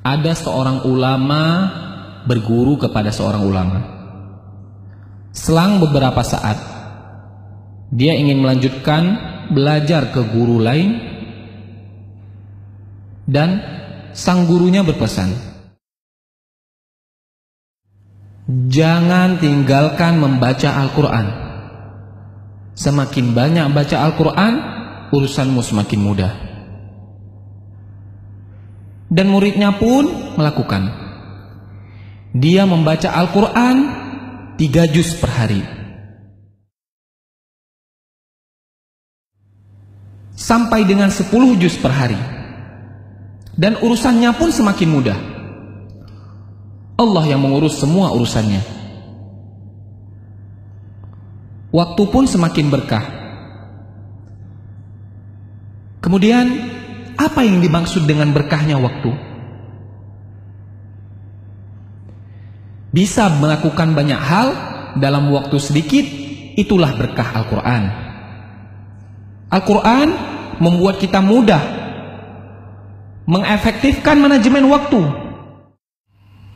ada seorang ulama berguru kepada seorang ulama. Selang beberapa saat, dia ingin melanjutkan belajar ke guru lain, dan sang gurunya berpesan, jangan tinggalkan membaca Al-Quran. Semakin banyak baca Al-Quran, urusanmu semakin mudah. Dan muridnya pun melakukan. Dia membaca Al-Quran 3 juz per hari. Sampai dengan 10 juz per hari. Dan urusannya pun semakin mudah. Allah yang mengurus semua urusannya. Waktu pun semakin berkah. Kemudian, apa yang dimaksud dengan berkahnya waktu? Bisa melakukan banyak hal dalam waktu sedikit, itulah berkah Al-Quran. Al-Quran membuat kita mudah mengefektifkan manajemen waktu.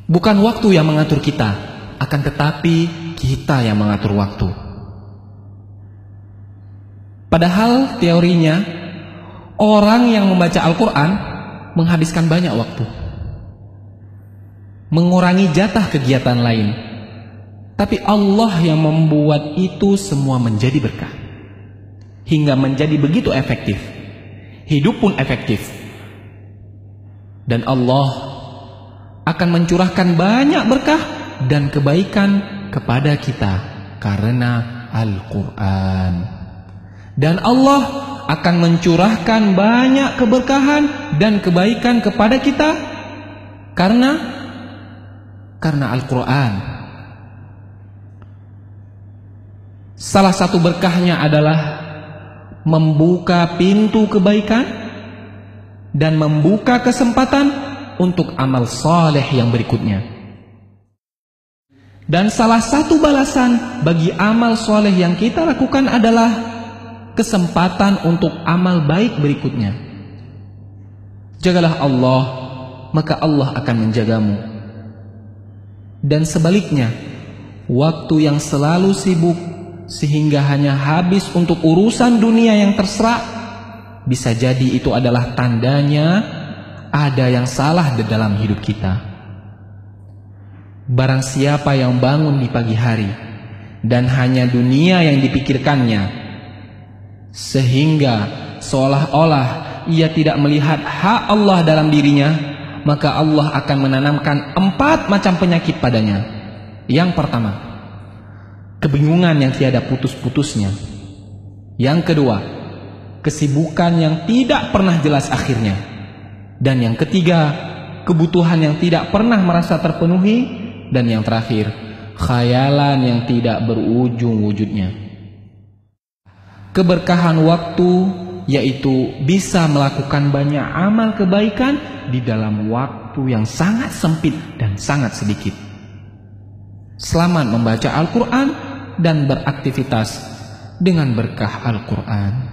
Bukan waktu yang mengatur kita, akan tetapi kita yang mengatur waktu. Padahal teorinya, orang yang membaca Al-Quran menghabiskan banyak waktu, mengurangi jatah kegiatan lain. Tapi Allah yang membuat itu semua menjadi berkah, hingga menjadi begitu efektif. Hidup pun efektif. Dan Allah akan mencurahkan banyak berkah dan kebaikan kepada kita karena Al-Quran. Dan Allah akan mencurahkan banyak keberkahan dan kebaikan kepada kita karena Al-Quran. Salah satu berkahnya adalah membuka pintu kebaikan dan membuka kesempatan untuk amal saleh yang berikutnya. Dan salah satu balasan bagi amal saleh yang kita lakukan adalah kesempatan untuk amal baik berikutnya. Jagalah Allah, maka Allah akan menjagamu. Dan sebaliknya, waktu yang selalu sibuk sehingga hanya habis untuk urusan dunia yang terserah, bisa jadi itu adalah tandanya ada yang salah di dalam hidup kita. Barang siapa yang bangun di pagi hari dan hanya dunia yang dipikirkannya, sehingga seolah-olah ia tidak melihat hak Allah dalam dirinya, maka Allah akan menanamkan 4 macam penyakit padanya. Yang pertama, kebingungan yang tiada putus-putusnya. Yang kedua, kesibukan yang tidak pernah jelas akhirnya. Dan yang ketiga, kebutuhan yang tidak pernah merasa terpenuhi. Dan yang terakhir, khayalan yang tidak berujung wujudnya. Keberkahan waktu yaitu bisa melakukan banyak amal kebaikan di dalam waktu yang sangat sempit dan sangat sedikit. Selamat membaca Al-Quran dan beraktivitas dengan berkah Al-Quran.